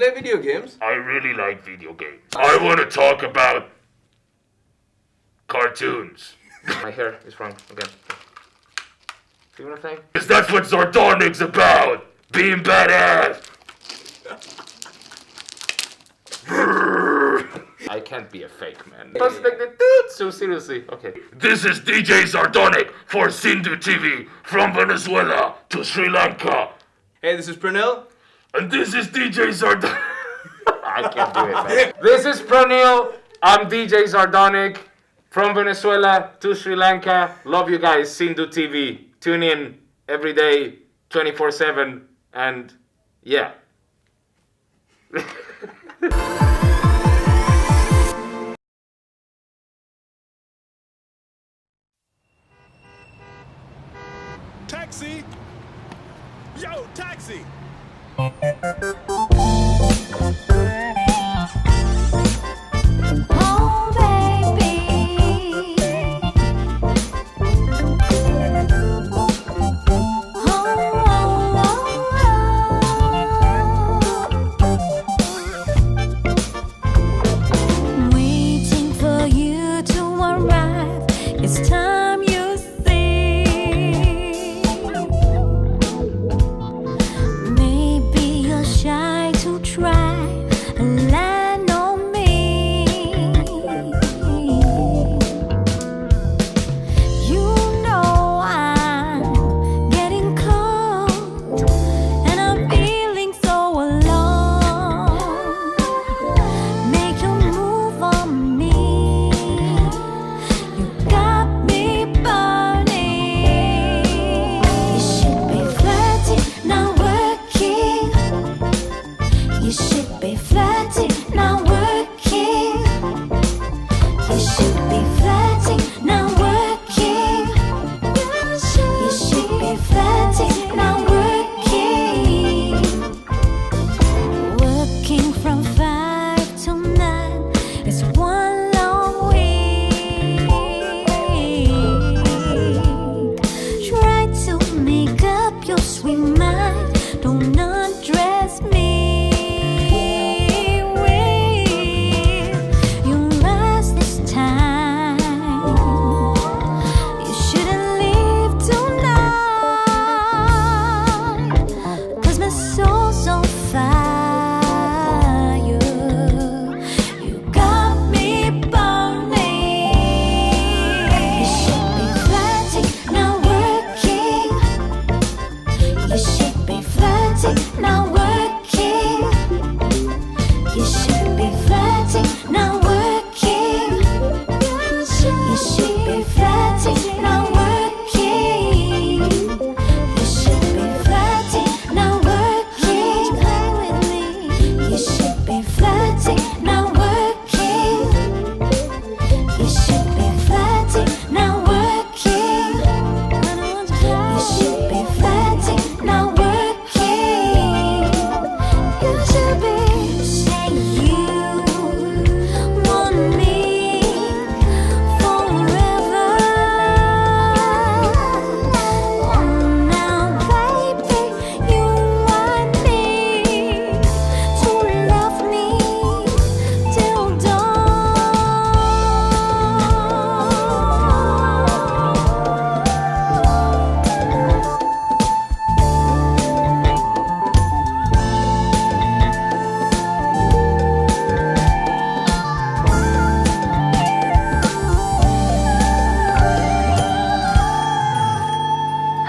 play video games? I really like video games. I want to talk about cartoons. My hair is wrong again. See what I'm saying? Because that's what Zardonic's about! Being badass! I can't be a fake man. So seriously, okay. This is DJ Zardonic for Sindhu TV from Venezuela to Sri Lanka. Hey, this is Pranil. And this is DJ Zardonic. I can't do it, man. This is Pranil. I'm DJ Zardonic from Venezuela to Sri Lanka. Love you guys, Sindhu TV. Tune in every day, 24/7, and yeah. Taxi! Yo, taxi! Oh, baby. Waiting for you to arrive. It's time you see. Maybe you're shy to try and land on me. You know I'm getting cold and I'm feeling so alone. Make you move on me. You got me burning. You should be flirting, not working. You should be flirting, not working. You should be flirting, not working. You should be flirting, not working. Working from 5 to 9 is one long week. Try to make up your sweet mind. Don't undress me. With your eyes this time. You shouldn't leave tonight. 'Cause my soul's on fire. You got me burning. You should be flirting, not working. You should be flirting, not working. You should be flirting, not working. You should be flirting, not working. You should be flirting, not working. Play with me. You should be flirting, not working. You should be flirting, not working. You should be flirting, not working. You should be saying you want me forever. Oh, now, baby, you want me to love me till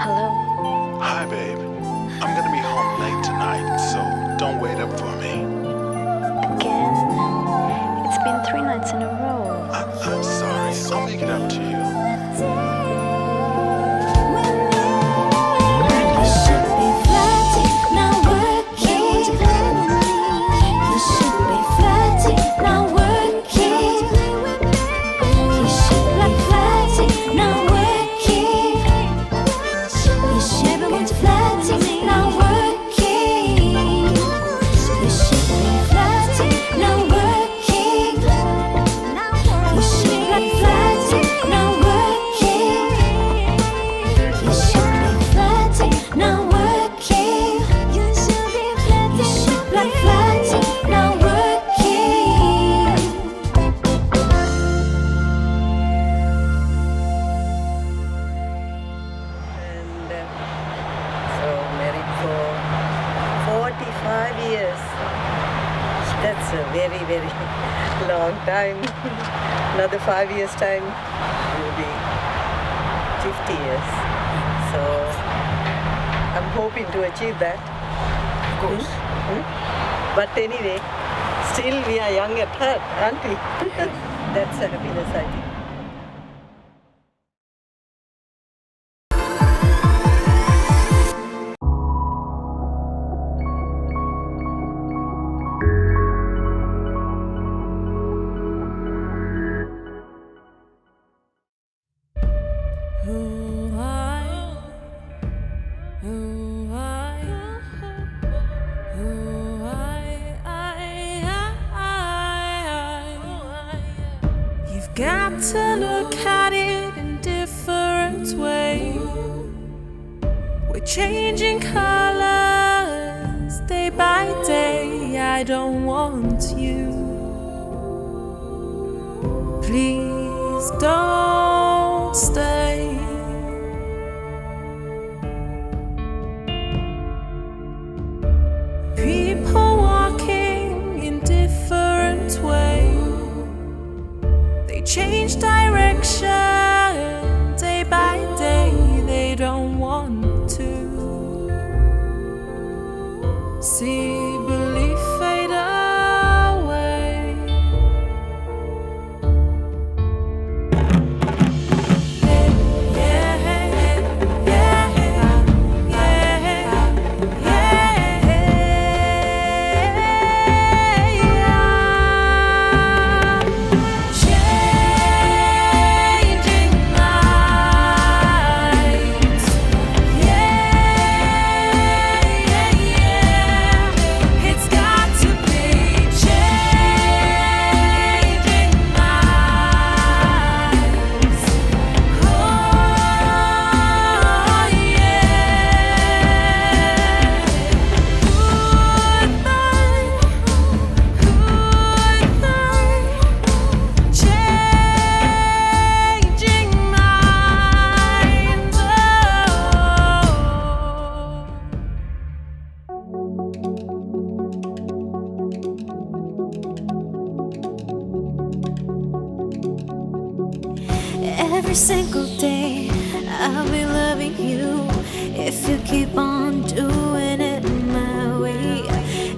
Hello. Hi, babe. I'm gonna be home late tonight, so don't wait up for me. Again? It's been 3 nights in a row. I'm sorry. I'll make it up to you. You should be flirting, not working. You should be flirting, not working. You should be flirting, not working. You should be flirting, not working. You should be flirting, not working. You should be flirting, not working. You should be flirting, not working. You should be flirting, a very, very long time. Another 5 years' time will be 50 years. So I'm hoping to achieve that. Of course. But anyway, still we are young at heart, aren't we? That's a happiness, I think. You've got to look at it in different ways. We're changing colors day by day. I don't want you. Please don't stay. People walking in different ways. They change direction day by day. They don't want to see belief fade away. Every single day I'll be loving you if you keep on doing it my way.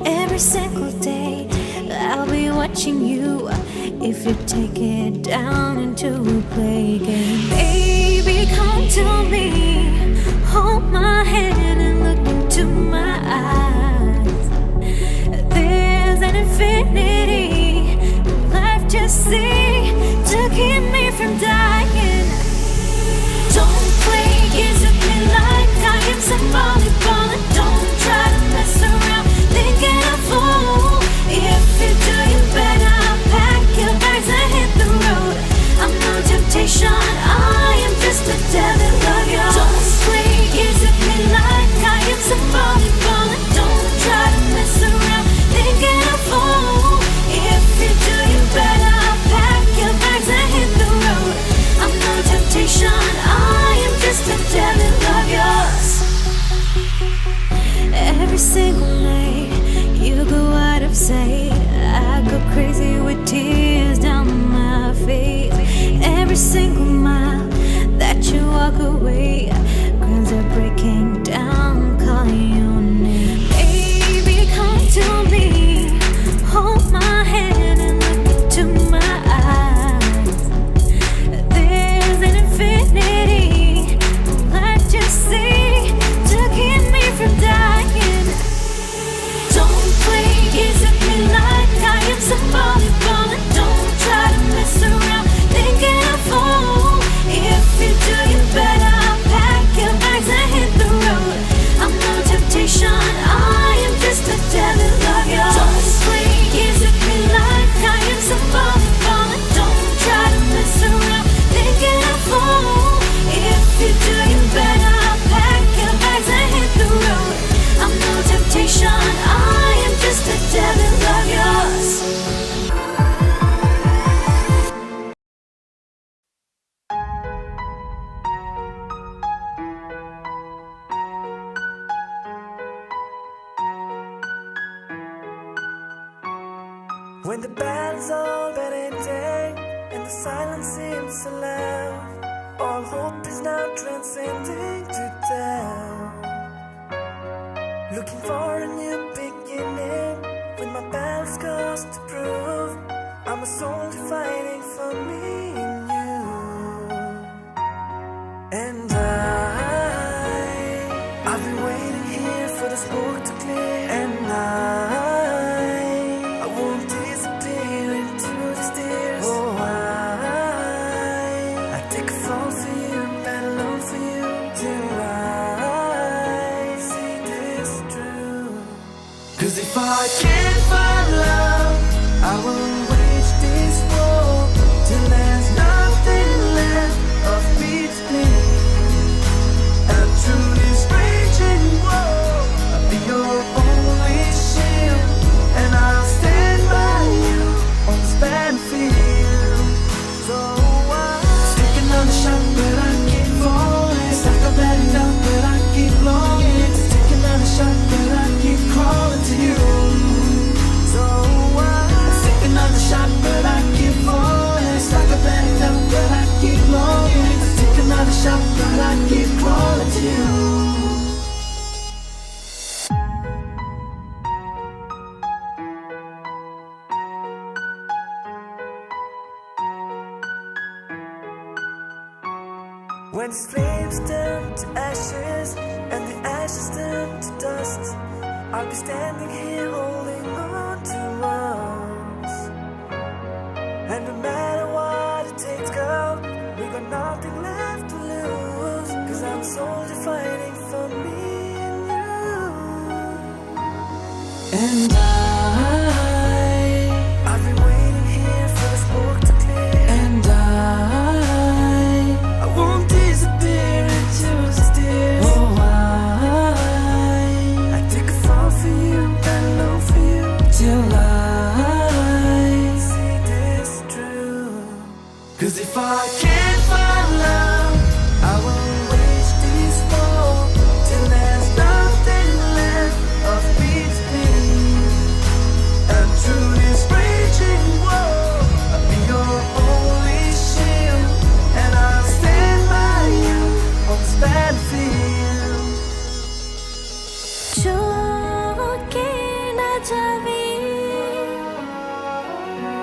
Every single day I'll be watching you if you take it down into a play game. Baby, come to me, hold my hand and look into my eyes. There's an infinity left to see to keep me from dying. Don't play games with me like I am somebody ball, and don't try to mess around thinking I'm fool. If you do, you better pack your bags and hit the road. I'm no temptation, I am just a devil of you. Don't play games with me like I am somebody ball, and don't try to mess around thinking I'm fool. If you do, you better pack your bags and hit the road. I'm no temptation, I am just a devil of yours. Every single night you go out of sight, I go crazy with tears down my face. Every single mile that you walk away, grounds are breaking down, calling your name. Baby, come to me, hold my hand and look into my eyes. There's an infinity left to see to keep me from dying. Don't play games with me like I am somebody ball, and don't try to mess around thinking I'm fool. If you do, you better pack your bags and hit the road. When the band's all but ending and the silence seems so loud, all hope is now transcending to doubt. Looking for a new beginning with my battle scars to prove. I'm a soldier fighting for me and you. And I've been waiting here for the smoke to clear. And I won't disappear into the stairs. Oh, I take a fall for you, battle on for you till I see this true. 'Cause if I can't find love, I will wage this war till there's nothing left of between. And through this raging war, I'll be your only shield, and I'll stand by you on this battlefield. So I'm sticking on the shot, but I keep falling. It's like I'm letting down, but I keep longing. Sticking on the shot, but I keep crawling to you. So I'm sticking on the shot, but I keep falling. It's like I'm letting down, but I keep longing. Sticking on the shot, but I keep crawling to you. When these flames turn to ashes and the ashes turn to dust, I'll be standing here holding on to us. And no matter what it takes, girl, we got nothing left to lose. 'Cause I'm a soldier fighting for me and you. And I've been waiting here for the smoke to clear. And I won't disappear into the stairs. Oh, I take a fall for you, battle low for you till I see this true. 'Cause if I can't find love, I will wage this war till there's nothing left of between. And through this raging war, I'll be your only shield, and I'll stand by you on this battlefield. झुके न Xavi,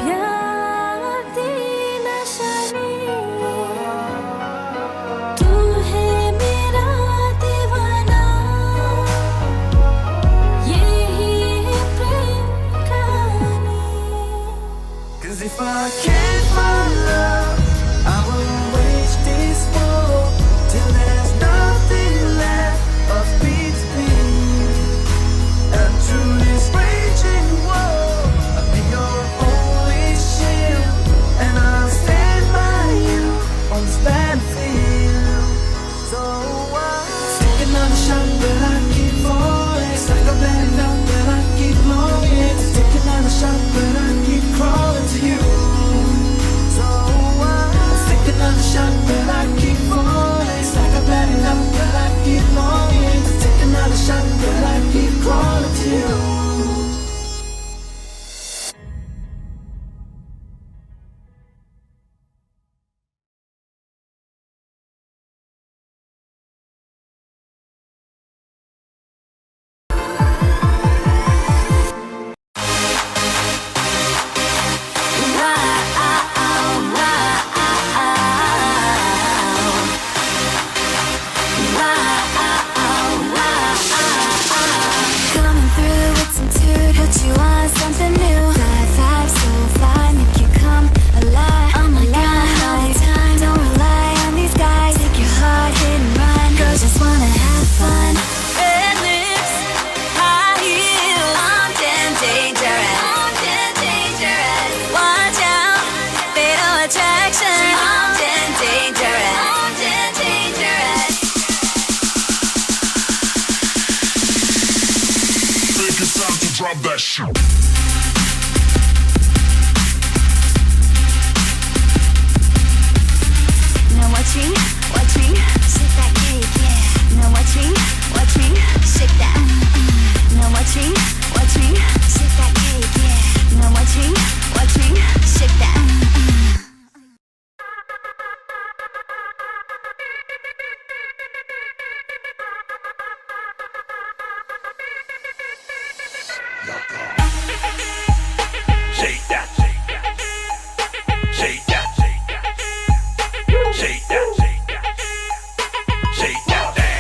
प्यार दी नशानी, तू है मेरा दीवाना, यही है प्रेम कहानी. 'Cause if I can't find love, I will wage this war till there's nothing left of between. And through this raging war, I'll be your only shield, and I'll stand by you on this battlefield. So I'm sticking on the shot, but I keep falling. It's like I'm letting down, but I keep longing. Sticking on the shot, but I keep crawling to you. So I'm sticking on the shot, but I keep falling. It's like I'm letting down, but I keep longing. Sticking on the shot, but I keep crawling to you. Coming through with some toot, put you on something new. Vibe so fly, make you come alive. Oh my God, all the time, don't rely on these guys. Take your heart, hit and run. Girls just wanna have fun. Red lips, high heels, on damn dangerous. On damn dangerous. Watch out, fatal attraction. On damn dangerous. On damn dangerous. Think it's time to drop that shit. Now watch me, shake that cake, yeah. Now watch me, shake that. Now watch me, shake that cake, yeah. Now watch me, Shake that, shake that, shake that, shake that, shake that, shake that, shake that thing.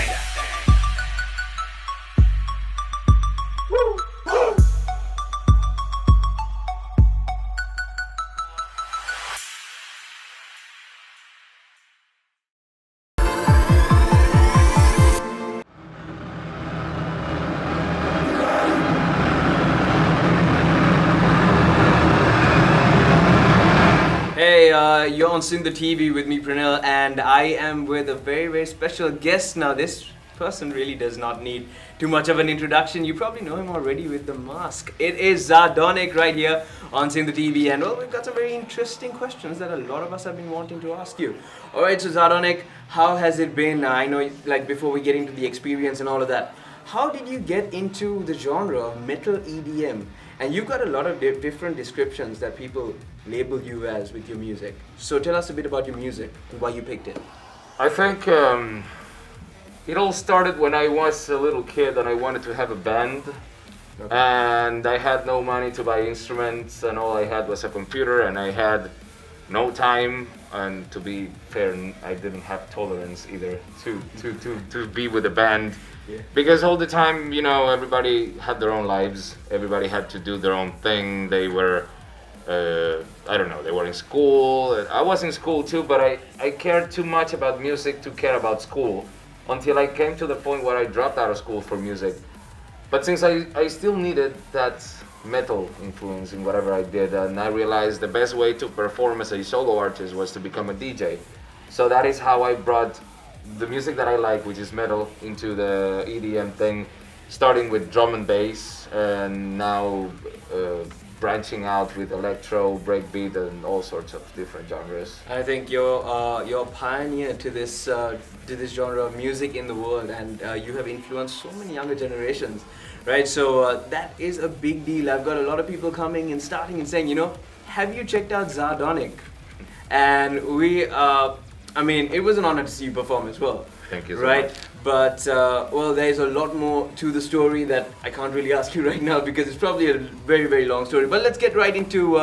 Hey, you're on Sindhu TV with me, Pranil, and I am with a very, very special guest. Now, this person really does not need too much of an introduction. You probably know him already with the mask. It is ZARDONIC right here on Sindhu TV, and well, we've got some very interesting questions that a lot of us have been wanting to ask you. Alright, so ZARDONIC, how has it been? I know, like, before we get into the experience and all of that, how did you get into the genre of metal EDM? And you've got a lot of different descriptions that people label you as with your music. So tell us a bit about your music and why you picked it. I think it all started when I was a little kid and I wanted to have a band. Okay. And I had no money to buy instruments, and all I had was a computer, and I had no time. And to be fair, I didn't have tolerance either to be with a band. Yeah. Because all the time, you know, everybody had their own lives. Everybody had to do their own thing. They were, I don't know, they were in school. I was in school too, but I cared too much about music to care about school until I came to the point where I dropped out of school for music. But since I still needed that metal influence in whatever I did, and I realized the best way to perform as a solo artist was to become a DJ. So that is how I brought the music that I like, which is metal, into the EDM thing, starting with drum and bass, and now branching out with electro, breakbeat, and all sorts of different genres. I think you're a pioneer to this genre of music in the world, and you have influenced so many younger generations, right? So that is a big deal. I've got a lot of people coming and starting and saying, you know, have you checked out ZARDONIC? And we, I mean, it was an honor to see you perform as well. Thank you so right? much. But well, there's a lot more to the story that I can't really ask you right now because it's probably a very, very long story. But let's get right into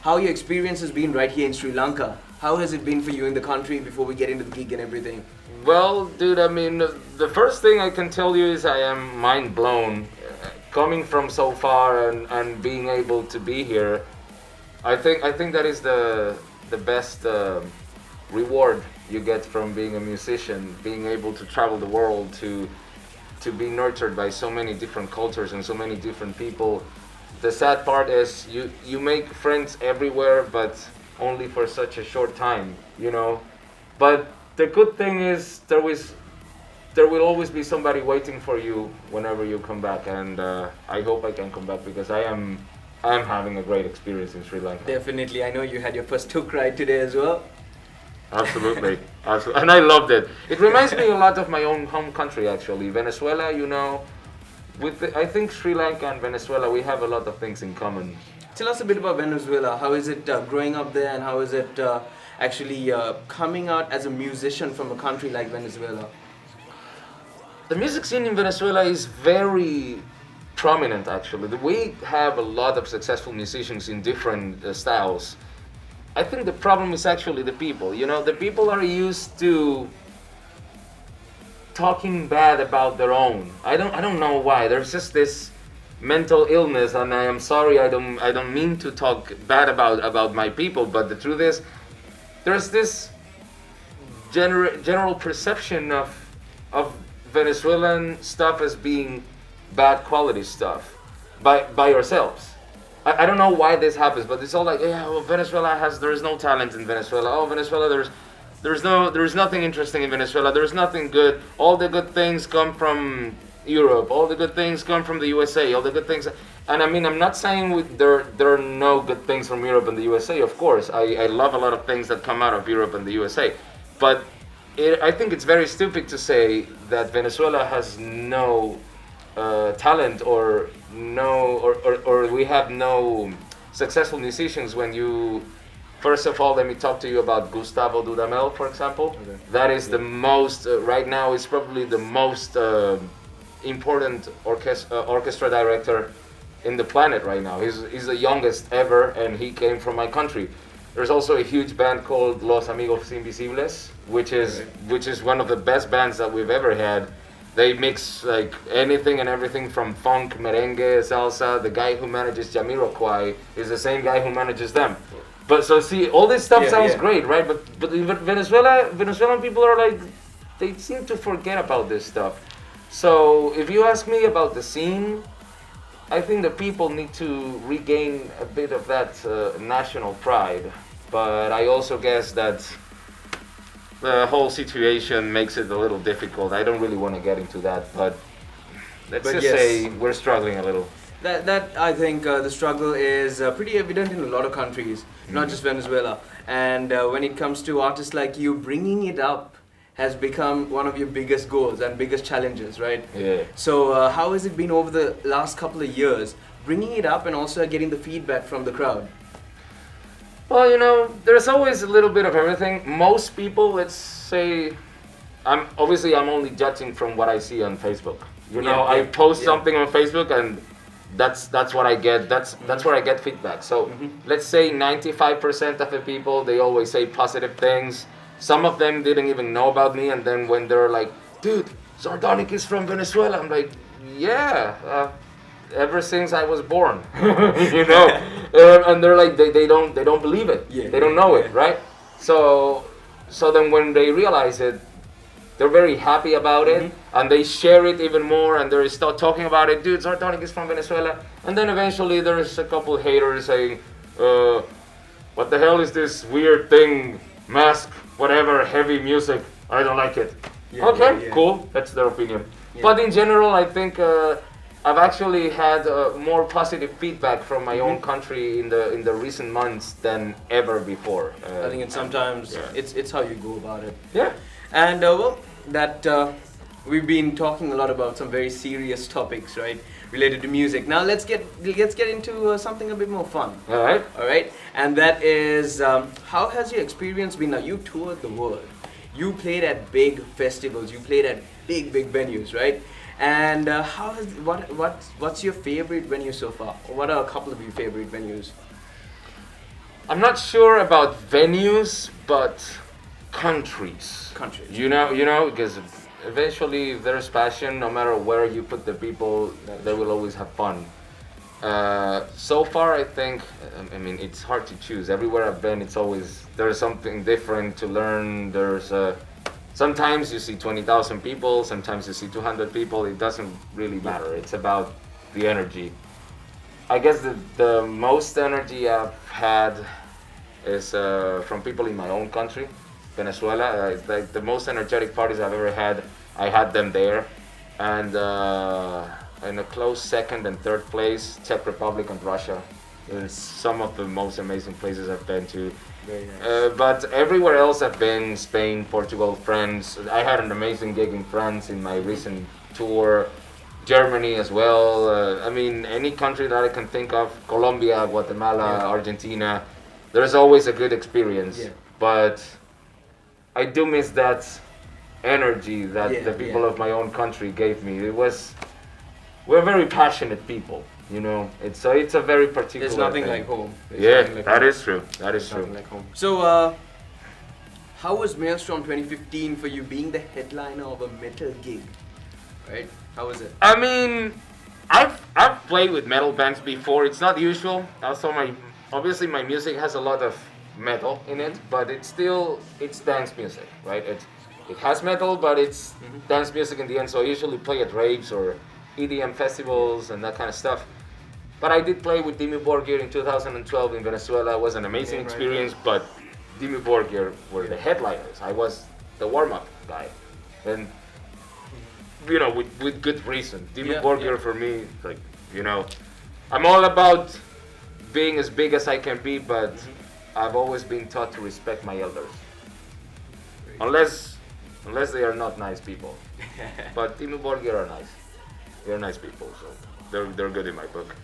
how your experience has been right here in Sri Lanka. How has it been for you in the country before we get into the gig and everything? Well, dude, I mean, the first thing I can tell you is I am mind blown. Coming from so far and being able to be here, I think that is the best reward you get from being a musician, being able to travel the world, to be nurtured by so many different cultures and so many different people. The sad part is you make friends everywhere, but only for such a short time, you know. But the good thing is there will always be somebody waiting for you whenever you come back, and I hope I can come back because I am having a great experience in Sri Lanka. Definitely. I know you had your first tuk ride today as well. Absolutely, absolutely, and I loved it. It reminds me a lot of my own home country, actually, Venezuela. You know, I think Sri Lanka and Venezuela, we have a lot of things in common. Tell us a bit about Venezuela. How is it growing up there, and how is it actually coming out as a musician from a country like Venezuela? The music scene in Venezuela is very prominent, actually. We have a lot of successful musicians in different styles. I think the problem is actually the people. You know, the people are used to talking bad about their own. I don't know why. There's just this mental illness, and I am sorry. I don't mean to talk bad about my people, but the truth is, there's this general perception of Venezuelan stuff as being bad quality stuff by yourselves. I don't know why this happens, but it's all like, yeah, well, there is no talent in Venezuela. Oh, Venezuela, there's nothing interesting in Venezuela. There's nothing good. All the good things come from Europe. All the good things come from the USA. All the good things, and I mean, I'm not saying there are no good things from Europe and the USA. Of course, I love a lot of things that come out of Europe and the USA, but I think it's very stupid to say that Venezuela has no talent or we have no successful musicians. When you, first of all, let me talk to you about Gustavo Dudamel, for example. Okay. That is the most right now is probably the most important orchestra director in the planet right now. He's the youngest ever, and he came from my country. There's also a huge band called Los Amigos Invisibles, which is one of the best bands that we've ever had. They mix like anything and everything from funk, merengue, salsa. The guy who manages Jamiroquai is the same guy who manages them. But so see, all this stuff sounds great, right? But in Venezuelan people are like, they seem to forget about this stuff. So if you ask me about the scene, I think the people need to regain a bit of that national pride. But I also guess that the whole situation makes it a little difficult. I don't really want to get into that, but let's just say we're struggling a little. That I think the struggle is pretty evident in a lot of countries, not just Venezuela. And when it comes to artists like you, bringing it up has become one of your biggest goals and biggest challenges, right? Yeah. So how has it been over the last couple of years, bringing it up and also getting the feedback from the crowd? Well, you know, there's always a little bit of everything. Most people, let's say, I'm only judging from what I see on Facebook. You know, I post something on Facebook and that's what I get. That's where I get feedback. So let's say 95% of the people, they always say positive things. Some of them didn't even know about me, and then when they're like, dude, Zardonic is from Venezuela, I'm like, yeah, ever since I was born, you know. And they're like, they don't believe it. They don't know it, right? So then when they realize it, they're very happy about it, and they share it even more, and they start talking about it. Dude, Zardonic is from Venezuela. And then eventually there's a couple haters saying, what the hell is this weird thing, mask, whatever, heavy music, I don't like it. Cool, that's their opinion. But in general, I think I've actually had more positive feedback from my own country in the recent months than ever before. I think sometimes it's how you go about it. Yeah. And we've been talking a lot about some very serious topics, right, related to music. Now let's get into something a bit more fun. All right. And that is, how has your experience been? Now you toured the world, you played at big festivals, you played at big venues, right? And what's your favorite venue so far? Or what are a couple of your favorite venues? I'm not sure about venues, but countries. You know, because eventually if there's passion, no matter where you put the people, they will always have fun. So far, I think, I mean, it's hard to choose. Everywhere I've been, there's something different to learn. Sometimes you see 20,000 people, sometimes you see 200 people. It doesn't really matter. It's about the energy. I guess the most energy I've had is from people in my own country, Venezuela. It's like the most energetic parties I've ever had. I had them there, and in a close second and third place, Czech Republic and Russia. It's some of the most amazing places I've been to. Very nice. But everywhere else I've been, Spain, Portugal, France. I had an amazing gig in France in my recent tour. Germany as well. I mean, any country that I can think of, Colombia, Guatemala, Argentina. There's always a good experience. Yeah. But I do miss that energy that the people of my own country gave me. We're very passionate people, you know. It's a very particular There's nothing thing. like home. That is true. That is true. Like home. So, how was Maelstrom 2015 for you being the headliner of a metal gig? Right? How was it? I mean, I've played with metal bands before. It's not usual. Also, obviously my music has a lot of metal in it, but it's dance music, right? It has metal, but it's dance music in the end. So I usually play at raves or EDM festivals and that kind of stuff. But I did play with Dimmu Borgir in 2012 in Venezuela. It was an amazing experience, but Dimmu Borgir were the headliners. I was the warm-up guy. And, you know, with good reason. Dimmu Borgir for me, like, you know, I'm all about being as big as I can be, but I've always been taught to respect my elders. Unless they are not nice people. But Dimmu Borgir are nice. They're nice people, so they're good in my book.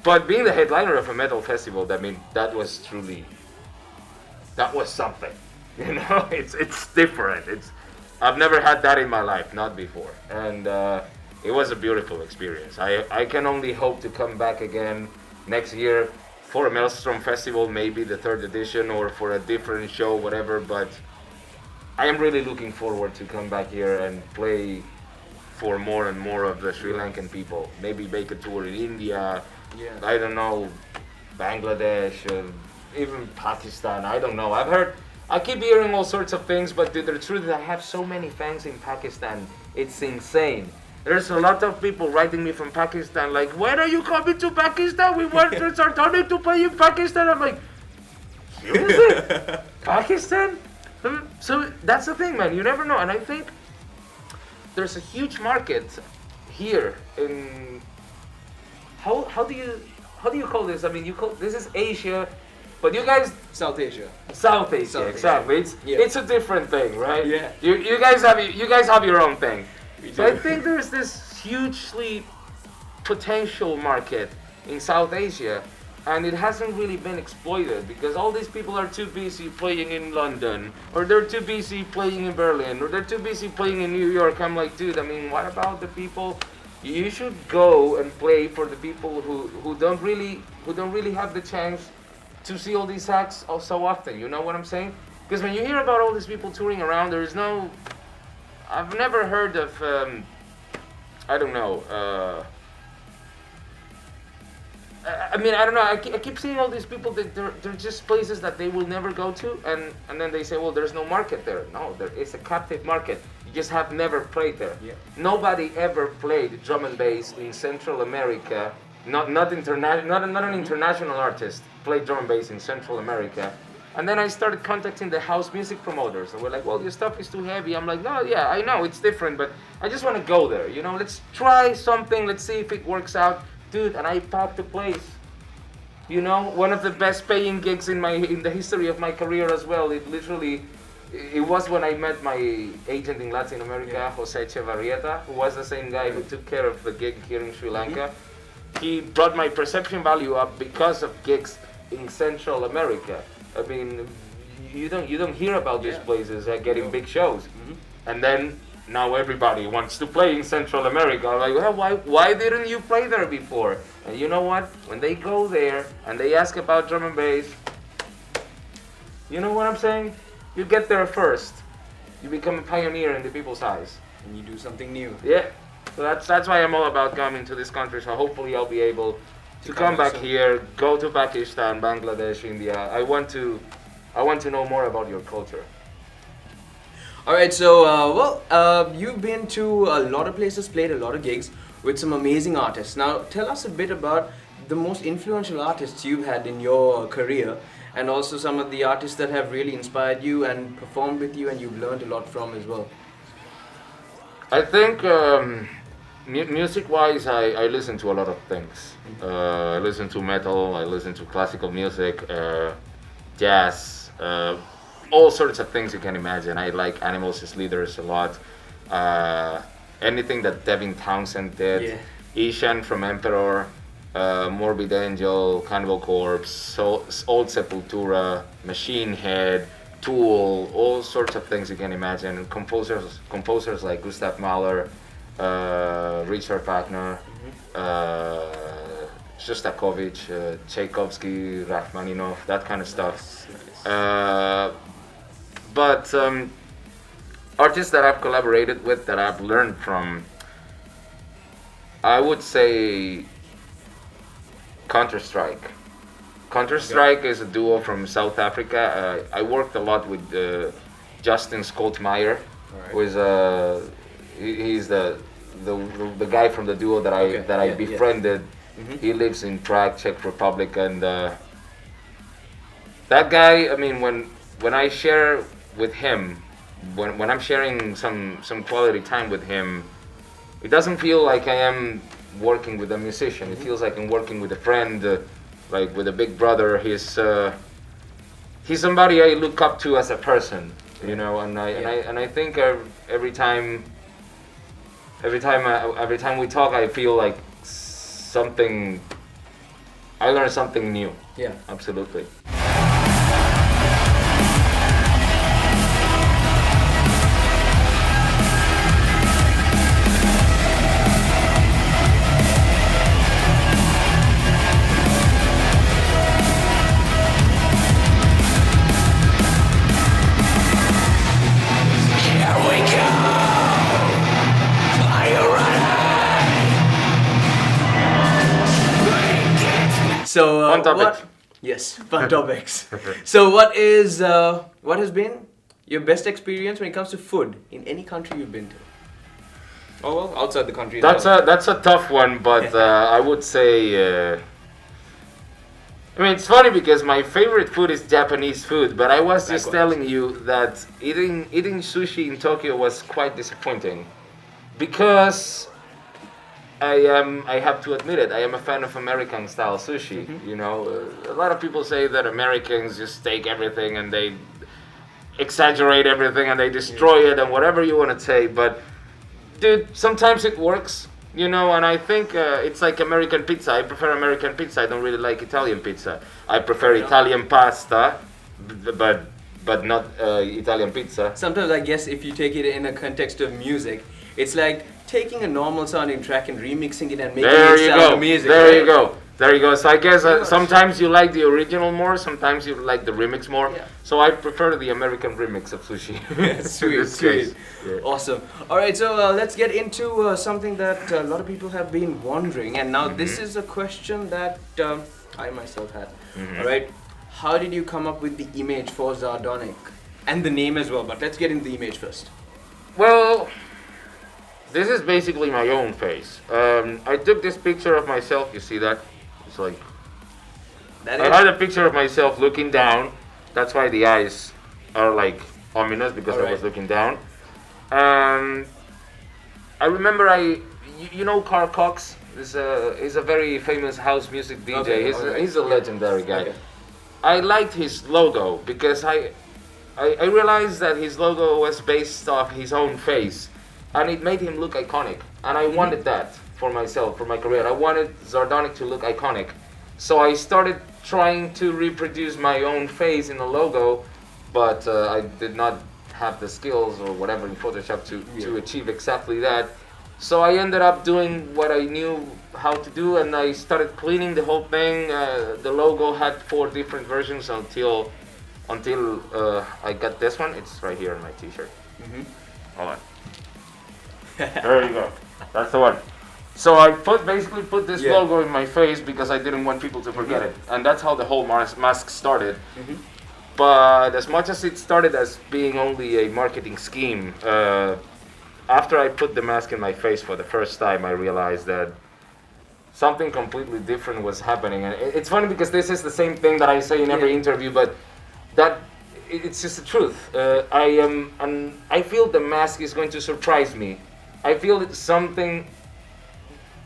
But being the headliner of a metal festival, I mean, that was something. You know, it's different. I've never had that in my life, not before. And it was a beautiful experience. I can only hope to come back again next year for a Maelstrom Festival, maybe the 3rd edition, or for a different show, whatever. But I am really looking forward to come back here and play for more and more of the Sri Lankan people. Maybe make a tour in India, I don't know, Bangladesh, even Pakistan, I don't know. I keep hearing all sorts of things, but the truth is I have so many fans in Pakistan, it's insane. There's a lot of people writing me from Pakistan like, when are you coming to Pakistan? We want ZARDONIC to play in Pakistan. I'm like, seriously? Pakistan? So that's the thing, man, you never know. And I think there's a huge market here in, how do you call this? I mean, this is Asia, but you guys, South Asia, exactly. It's a different thing, right? Yeah. You guys have your own thing. So I think there's this hugely potential market in South Asia, and it hasn't really been exploited because all these people are too busy playing in London, or they're too busy playing in Berlin, or they're too busy playing in New York. I'm like, dude, I mean, what about the people? You should go and play for the people who don't really have the chance to see all these acts so often. You know what I'm saying? Because when you hear about all these people touring around, there's no, I've never heard of, I don't know, I mean, I don't know, I keep seeing all these people that they're just places that they will never go to, and then they say, well, there's no market there. No, there is a captive market. You just have never played there. Yeah. Nobody ever played drum and bass in Central America, not an international artist played drum and bass in Central America. And then I started contacting the house music promoters, and we're like, well, your stuff is too heavy. I'm like, no, yeah, I know, it's different, but I just want to go there, you know, let's try something, let's see if it works out. Dude, and I packed the place. You know, one of the best paying gigs in the history of my career as well. It was when I met my agent in Latin America, Jose Echevarrieta, who was the same guy who took care of the gig here in Sri Lanka. He brought my perception value up because of gigs in Central America. I mean, you don't hear about these places getting big shows, and then now everybody wants to play in Central America. I'm like, well, why didn't you play there before? And you know what? When they go there and they ask about drum and bass, you know what I'm saying? You get there first. You become a pioneer in the people's eyes. and you do something new. Yeah. So that's why I'm all about coming to this country. So hopefully I'll be able to come back here, go to Pakistan, Bangladesh, India. I want to know more about your culture. All right, so you've been to a lot of places, played a lot of gigs with some amazing artists. Now, tell us a bit about the most influential artists you've had in your career, and also some of the artists that have really inspired you and performed with you and you've learned a lot from as well. I think music-wise, I listen to a lot of things. I listen to metal, I listen to classical music, jazz, all sorts of things you can imagine. I like Animals as Leaders a lot. Anything that Devin Townsend did, Ishan from Emperor, Morbid Angel, Cannibal Corpse, Old Sepultura, Machine Head, Tool, all sorts of things you can imagine. Composers like Gustav Mahler, Richard Wagner, Shostakovich, Tchaikovsky, Rachmaninoff, that kind of stuff. But artists that I've collaborated with, that I've learned from, I would say Counter-Strike. Counter-Strike is a duo from South Africa. I worked a lot with Justin Scholtmeyer, who is he's the guy from the duo that I befriended. He lives in Prague, Czech Republic, and that guy. I mean, when I share with him, when I'm sharing some quality time with him, it doesn't feel like I am working with a musician. It feels like I'm working with a friend. Like with a big brother. He's somebody I look up to as a person, you know, and I think every time we talk, I feel like I learn something new. Yeah, absolutely. So Fun topics. Yes, fun topics. So what has been your best experience when it comes to food in any country you've been to? Oh well, outside the country. That's a tough one, but I would say. I mean, it's funny because my favorite food is Japanese food, but I was just Likewise. telling you that eating sushi in Tokyo was quite disappointing, because I have to admit it, I am a fan of American style sushi. You know, a lot of people say that Americans just take everything and they exaggerate everything and they destroy it and whatever you want to say, but dude, sometimes it works, you know, and I think it's like American pizza. I prefer American pizza. I don't really like Italian pizza. I prefer Italian pasta, but not Italian pizza. Sometimes I guess if you take it in a context of music, it's like taking a normal sounding track and remixing it and making There it you sound go. amazing. There right? you go. There you go. So I guess sometimes you like the original more, sometimes you like the remix more. Yeah. So I prefer the American remix of sushi. In Sweet, this sweet. case. Yeah. Awesome. All right, so let's get into something that a lot of people have been wondering, and now this is a question that I myself had. All right, how did you come up with the image for ZARDONIC and the name as well? But let's get into the image first. Well, this is basically my own face. I took this picture of myself. You see that? It's like That I had a picture of myself looking down. That's why the eyes are like ominous, because I was Alright. looking down. I remember you know Carl Cox is a very famous house music DJ. Okay, He's alright. he's a legendary guy. Okay. I liked his logo because I realized that his logo was based off his own face, and it made him look iconic. And I wanted that for myself, for my career. I wanted ZARDONIC to look iconic. So I started trying to reproduce my own face in the logo, but I did not have the skills or whatever in Photoshop to achieve exactly that. So I ended up doing what I knew how to do, and I started cleaning the whole thing. The logo had 4 different versions until I got this one. It's right here on my t-shirt. Hold on. There you go. That's the one. So I basically put this logo in my face because I didn't want people to forget it. And that's how the whole mask started. But as much as it started as being only a marketing scheme, after I put the mask in my face for the first time, I realized that something completely different was happening. And it's funny because this is the same thing that I say in every interview, but it's just the truth. I feel the mask is going to surprise me. I feel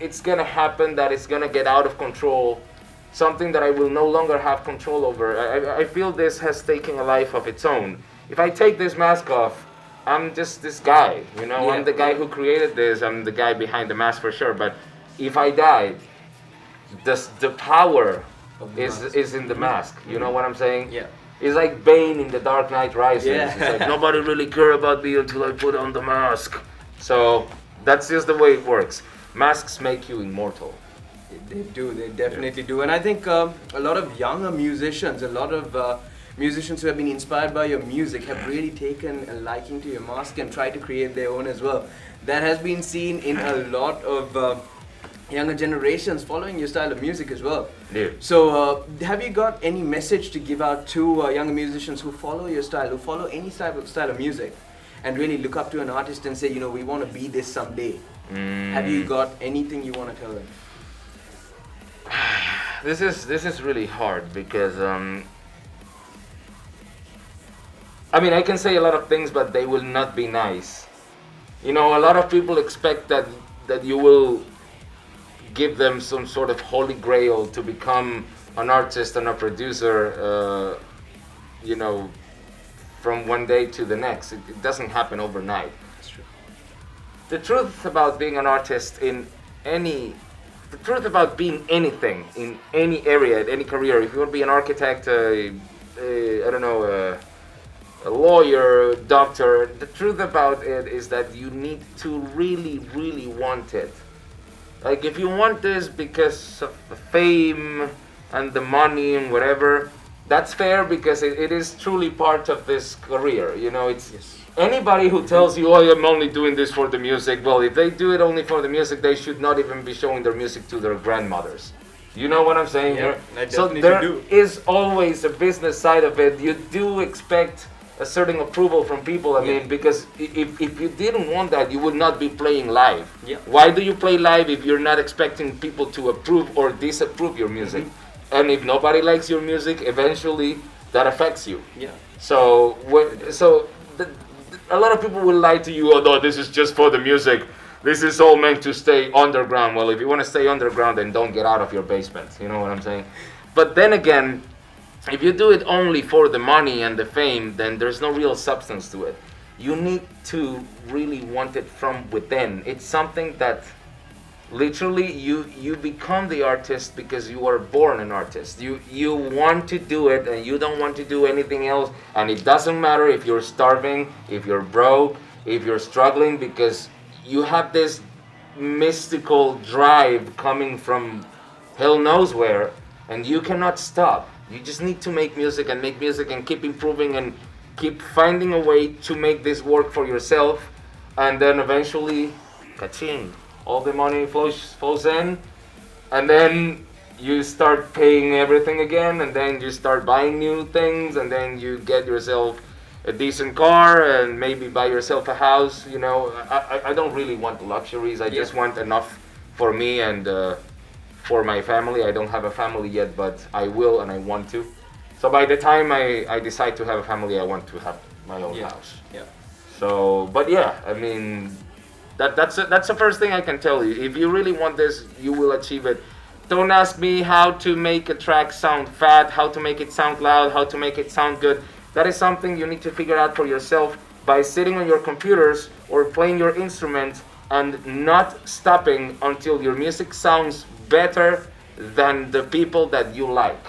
it's gonna happen, that it's gonna get out of control, something that I will no longer have control over. I feel this has taken a life of its own. If I take this mask off, I'm just this guy, you know. I'm the guy who created this. I'm the guy behind the mask for sure. But if I died, the power is in the mask. You know what I'm saying? Yeah. It's like Bane in The Dark Knight Rises. Yeah. It's like nobody really care about me until I put on the mask. So that's just the way it works. Masks make you immortal. They do, they definitely do. And I think a lot of younger musicians, a lot of musicians who have been inspired by your music have really taken a liking to your mask and tried to create their own as well. That has been seen in a lot of younger generations following your style of music as well. Yeah. So have you got any message to give out to younger musicians who follow your style, who follow any style of music, and really look up to an artist and say, you know, we want to be this someday? Have you got anything you want to tell them? This is really hard because I mean, I can say a lot of things, but they will not be nice. You know, a lot of people expect that you will give them some sort of holy grail to become an artist and a producer, you know, from one day to the next. It doesn't happen overnight. That's true. The truth about being an artist the truth about being anything in any area, any career, if you want to be an architect, I don't know, a lawyer, a doctor, the truth about it is that you need to really, really want it. Like, if you want this because of the fame and the money and whatever, that's fair because it is truly part of this career. You know, it's anybody who tells you, oh, I'm only doing this for the music, well, if they do it only for the music, they should not even be showing their music to their grandmothers. You know what I'm saying? Yeah, I So definitely there do. is always a business side of it. You do expect a certain approval from people. I Yeah. mean, because if you didn't want that, you would not be playing live. Yeah. Why do you play live if you're not expecting people to approve or disapprove your music? Mm-hmm. And if nobody likes your music, eventually that affects you. Yeah. So a lot of people will lie to you. Oh no, this is just for the music. This is all meant to stay underground. Well, if you want to stay underground, then don't get out of your basement. You know what I'm saying? But then again, if you do it only for the money and the fame, then there's no real substance to it. You need to really want it from within. It's something that literally you become the artist because you are born an artist. You want to do it and you don't want to do anything else. And it doesn't matter if you're starving, if you're broke, if you're struggling, because you have this mystical drive coming from hell knows where, and you cannot stop. You just need to make music and keep improving and keep finding a way to make this work for yourself, and then eventually, ka-ching, all the money flows in, and then you start paying everything again, and then you start buying new things, and then you get yourself a decent car and maybe buy yourself a house. You know, I don't really want luxuries. I just want enough for me and for my family. I don't have a family yet, but I will and I want to. So by the time I decide to have a family, I want to have my own house. Yeah. So, but yeah, I mean, that's the first thing I can tell you. If you really want this, you will achieve it. Don't ask me how to make a track sound fat, how to make it sound loud, how to make it sound good. That is something you need to figure out for yourself by sitting on your computers or playing your instrument and not stopping until your music sounds better than the people that you like.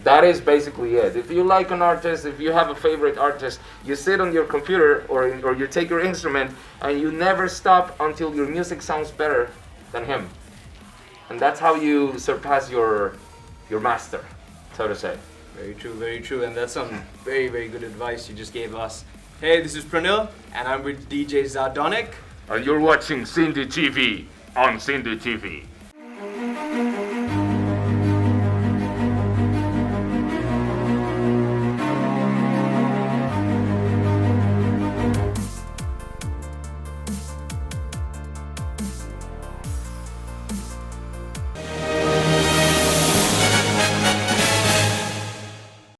That is basically it. If you like an artist, if you have a favorite artist, you sit on your computer or you take your instrument and you never stop until your music sounds better than him. And that's how you surpass your master, so to say. Very true, and that's some very, very good advice you just gave us. Hey, this is Pranil, and I'm with DJ ZARDONIC. And you're watching Cindy TV on Cindy TV.